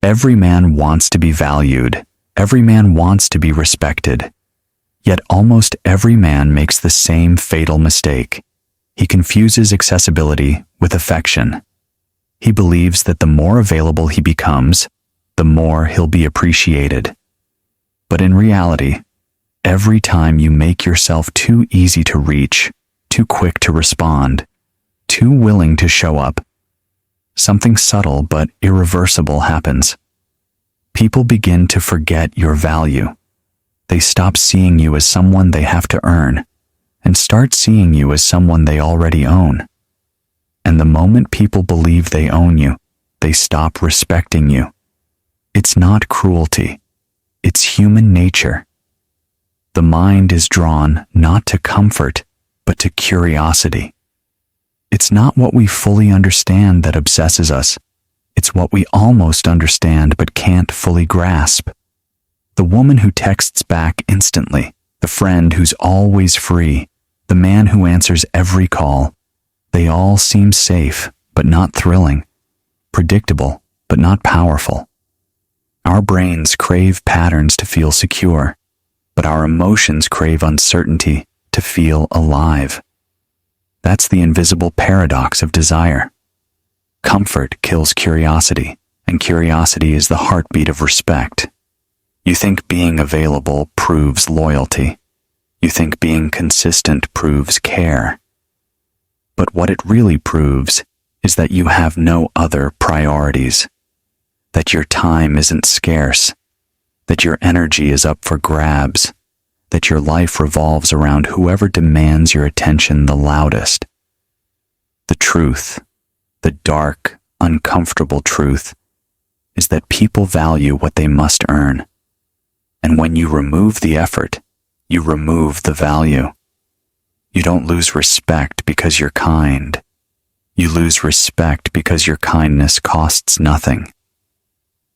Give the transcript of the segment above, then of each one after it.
Every man wants to be valued. Every man wants to be respected. Yet almost every man makes the same fatal mistake. He confuses accessibility with affection. He believes that the more available he becomes, the more he'll be appreciated. But in reality, every time you make yourself too easy to reach, too quick to respond, too willing to show up, something subtle but irreversible happens. People begin to forget your value. They stop seeing you as someone they have to earn and start seeing you as someone they already own. And the moment people believe they own you, they stop respecting you. It's not cruelty. It's human nature. The mind is drawn not to comfort, but to curiosity. It's not what we fully understand that obsesses us. It's what we almost understand but can't fully grasp. The woman who texts back instantly, the friend who's always free, the man who answers every call, they all seem safe but not thrilling, predictable but not powerful. Our brains crave patterns to feel secure, but our emotions crave uncertainty to feel alive. That's the invisible paradox of desire. Comfort kills curiosity, and curiosity is the heartbeat of respect. You think being available proves loyalty. You think being consistent proves care. But what it really proves is that you have no other priorities, that your time isn't scarce, that your energy is up for grabs, that your life revolves around whoever demands your attention the loudest. The truth, the dark, uncomfortable truth, is that people value what they must earn. And when you remove the effort, you remove the value. You don't lose respect because you're kind. You lose respect because your kindness costs nothing.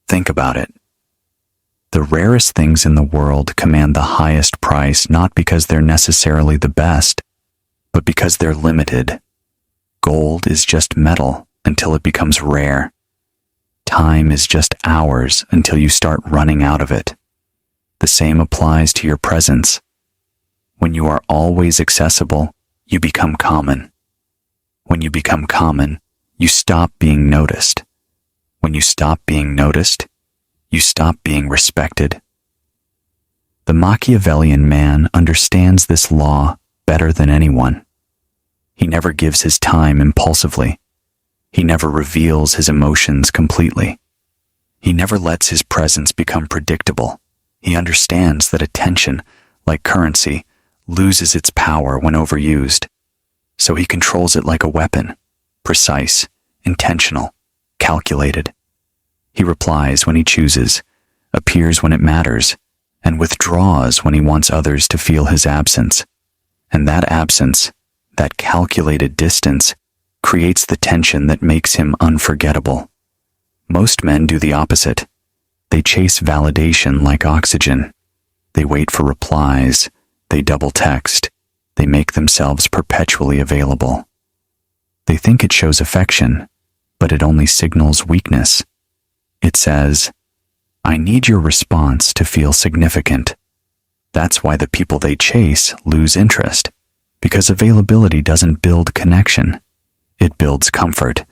Think about it. The rarest things in the world command the highest price not because they're necessarily the best, but because they're limited. Gold is just metal until it becomes rare. Time is just hours until you start running out of it. The same applies to your presence. When you are always accessible, you become common. When you become common, you stop being noticed. When you stop being noticed, you stop being respected. The Machiavellian man understands this law better than anyone. He never gives his time impulsively. He never reveals his emotions completely. He never lets his presence become predictable. He understands that attention, like currency, loses its power when overused. So he controls it like a weapon, precise, intentional, calculated. He replies when he chooses, appears when it matters, and withdraws when he wants others to feel his absence. And that absence, that calculated distance, creates the tension that makes him unforgettable. Most men do the opposite. They chase validation like oxygen. They wait for replies. They double text. They make themselves perpetually available. They think it shows affection, but it only signals weakness. It says, I need your response to feel significant. That's why the people they chase lose interest, because availability doesn't build connection. It builds comfort,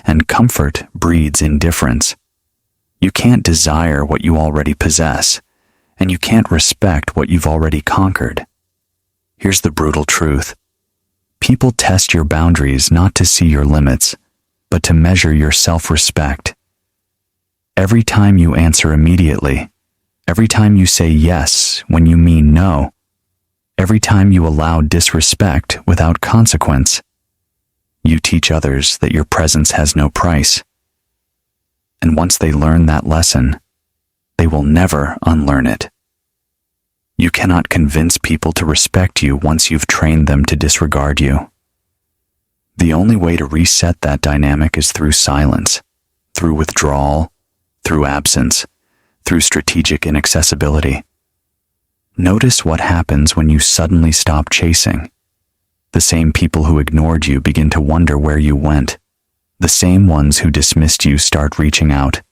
and comfort breeds indifference. You can't desire what you already possess, and you can't respect what you've already conquered. Here's the brutal truth. People test your boundaries not to see your limits, but to measure your self-respect. Every time you answer immediately, every time you say yes when you mean no, every time you allow disrespect without consequence, you teach others that your presence has no price. And once they learn that lesson, they will never unlearn it. You cannot convince people to respect you once you've trained them to disregard you. The only way to reset that dynamic is through silence, through withdrawal, through absence, through strategic inaccessibility. Notice what happens when you suddenly stop chasing. The same people who ignored you begin to wonder where you went. The same ones who dismissed you start reaching out.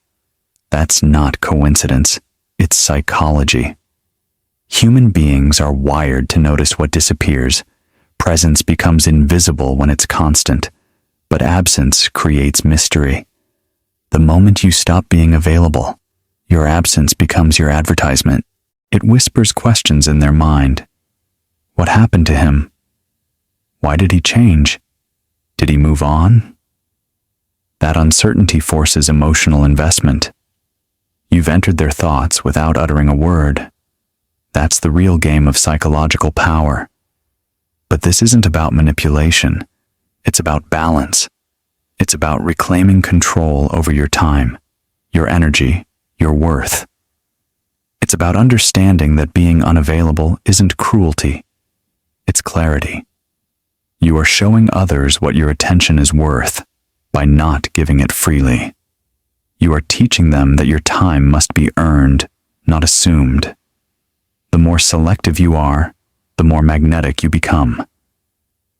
That's not coincidence, it's psychology. Human beings are wired to notice what disappears. Presence becomes invisible when it's constant, but absence creates mystery. The moment you stop being available, your absence becomes your advertisement. It whispers questions in their mind. What happened to him? Why did he change? Did he move on? That uncertainty forces emotional investment. You've entered their thoughts without uttering a word. That's the real game of psychological power. But this isn't about manipulation. It's about balance. It's about reclaiming control over your time, your energy, your worth. It's about understanding that being unavailable isn't cruelty. It's clarity. You are showing others what your attention is worth by not giving it freely. You are teaching them that your time must be earned, not assumed. The more selective you are, the more magnetic you become.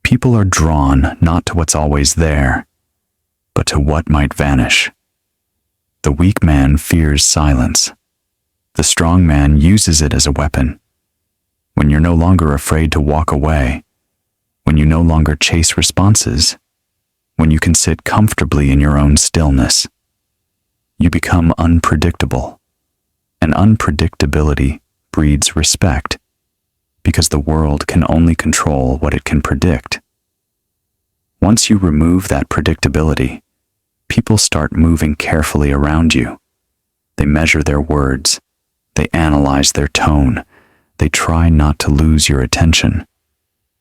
People are drawn not to what's always there, but to what might vanish. The weak man fears silence. The strong man uses it as a weapon. When you're no longer afraid to walk away, when you no longer chase responses, when you can sit comfortably in your own stillness, you become unpredictable. And unpredictability breeds respect, because the world can only control what it can predict. Once you remove that predictability, people start moving carefully around you. They measure their words. They analyze their tone. They try not to lose your attention.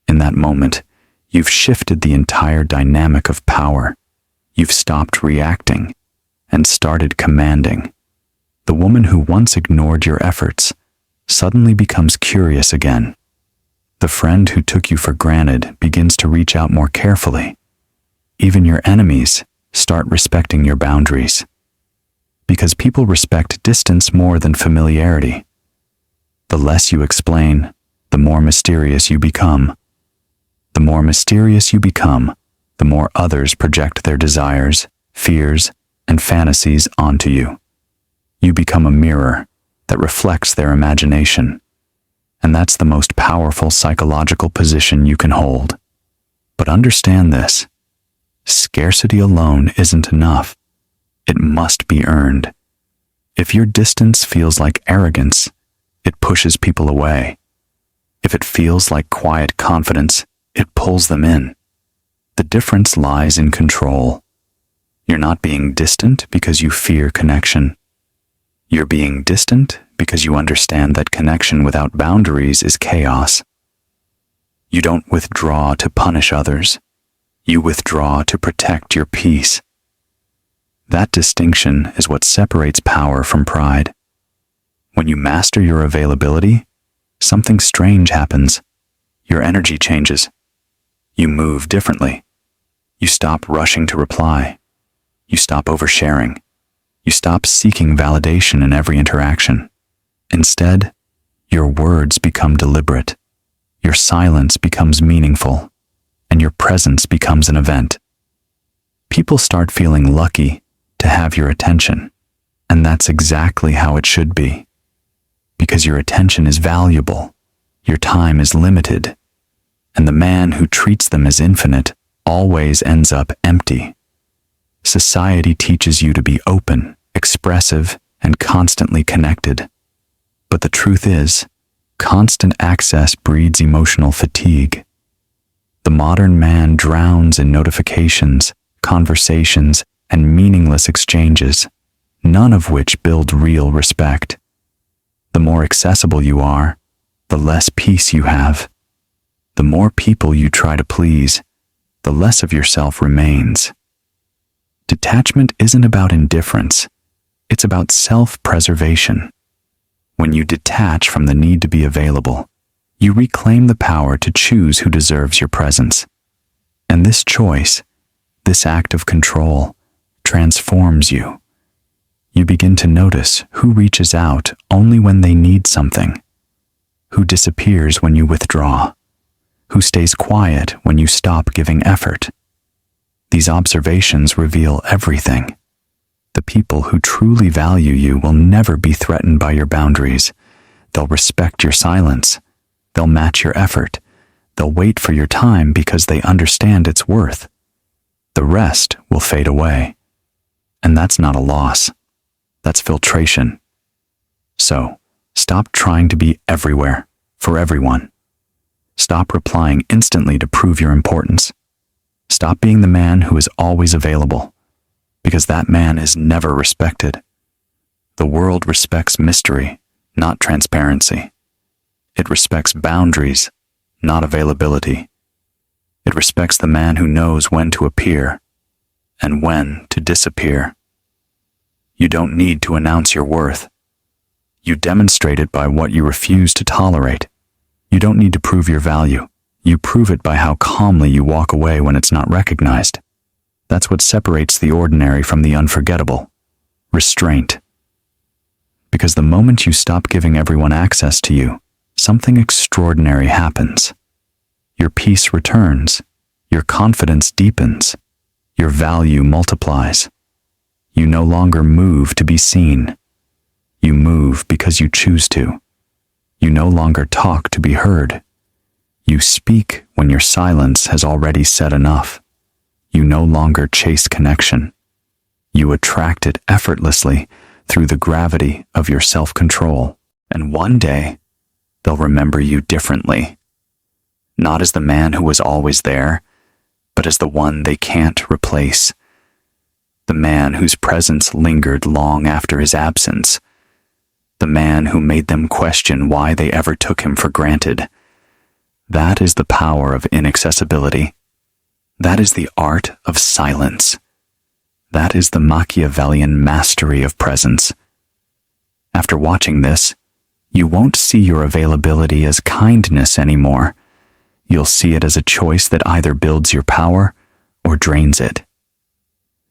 In that moment, you've shifted the entire dynamic of power. You've stopped reacting and started commanding. The woman who once ignored your efforts suddenly becomes curious again. The friend who took you for granted begins to reach out more carefully. Even your enemies start respecting your boundaries. Because people respect distance more than familiarity. The less you explain, the more mysterious you become. The more mysterious you become, the more others project their desires, fears, and fantasies onto you. You become a mirror that reflects their imagination. And that's the most powerful psychological position you can hold. But understand this. Scarcity alone isn't enough. It must be earned. If your distance feels like arrogance, it pushes people away. If it feels like quiet confidence, it pulls them in. The difference lies in control. You're not being distant because you fear connection. You're being distant because you understand that connection without boundaries is chaos. You don't withdraw to punish others. You withdraw to protect your peace. That distinction is what separates power from pride. When you master your availability, something strange happens. Your energy changes. You move differently. You stop rushing to reply. You stop oversharing. You stop seeking validation in every interaction. Instead, your words become deliberate. Your silence becomes meaningful. And your presence becomes an event. People start feeling lucky to have your attention. And that's exactly how it should be. Because your attention is valuable. Your time is limited. And the man who treats them as infinite always ends up empty. Society teaches you to be open, expressive, and constantly connected. But the truth is, constant access breeds emotional fatigue. The modern man drowns in notifications, conversations, and meaningless exchanges, none of which build real respect. The more accessible you are, the less peace you have. The more people you try to please, the less of yourself remains. Detachment isn't about indifference. It's about self-preservation. When you detach from the need to be available, you reclaim the power to choose who deserves your presence. And this choice, this act of control, transforms you. You begin to notice who reaches out only when they need something, who disappears when you withdraw, who stays quiet when you stop giving effort. These observations reveal everything. The people who truly value you will never be threatened by your boundaries. They'll respect your silence. They'll match your effort. They'll wait for your time because they understand its worth. The rest will fade away. And that's not a loss. That's filtration. So, stop trying to be everywhere, for everyone. Stop replying instantly to prove your importance. Stop being the man who is always available, because that man is never respected. The world respects mystery, not transparency. It respects boundaries, not availability. It respects the man who knows when to appear and when to disappear. You don't need to announce your worth. You demonstrate it by what you refuse to tolerate. You don't need to prove your value. You prove it by how calmly you walk away when it's not recognized. That's what separates the ordinary from the unforgettable. Restraint. Because the moment you stop giving everyone access to you, something extraordinary happens. Your peace returns. Your confidence deepens. Your value multiplies. You no longer move to be seen. You move because you choose to. You no longer talk to be heard. You speak when your silence has already said enough. You no longer chase connection. You attract it effortlessly through the gravity of your self-control. And one day, they'll remember you differently. Not as the man who was always there, but as the one they can't replace. The man whose presence lingered long after his absence. The man who made them question why they ever took him for granted. That is the power of inaccessibility. That is the art of silence. That is the Machiavellian mastery of presence. After watching this, you won't see your availability as kindness anymore. You'll see it as a choice that either builds your power or drains it.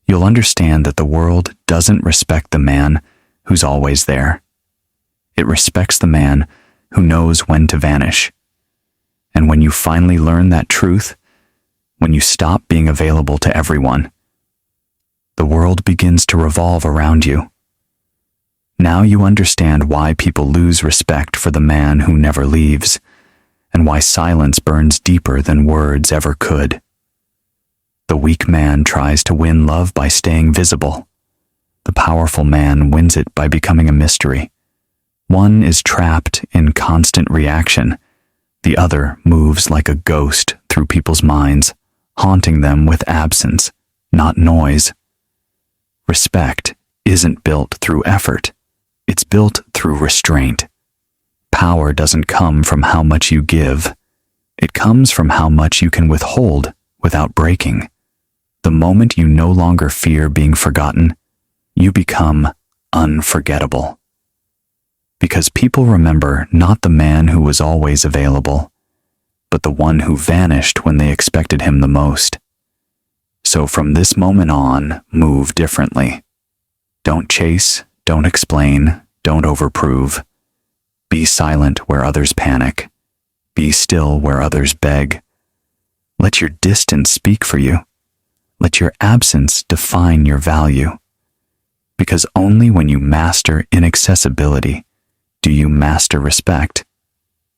You'll understand that the world doesn't respect the man who's always there. It respects the man who knows when to vanish. And when you finally learn that truth, when you stop being available to everyone, the world begins to revolve around you. Now you understand why people lose respect for the man who never leaves, and why silence burns deeper than words ever could. The weak man tries to win love by staying visible. The powerful man wins it by becoming a mystery. One is trapped in constant reaction. The other moves like a ghost through people's minds, haunting them with absence, not noise. Respect isn't built through effort. It's built through restraint. Power doesn't come from how much you give. It comes from how much you can withhold without breaking. The moment you no longer fear being forgotten, you become unforgettable. Because people remember not the man who was always available, but the one who vanished when they expected him the most. So from this moment on, move differently. Don't chase, don't explain, don't overprove. Be silent where others panic. Be still where others beg. Let your distance speak for you. Let your absence define your value. Because only when you master inaccessibility do you master respect.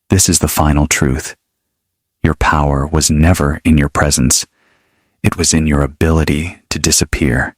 This is the final truth. Your power was never in your presence. It was in your ability to disappear.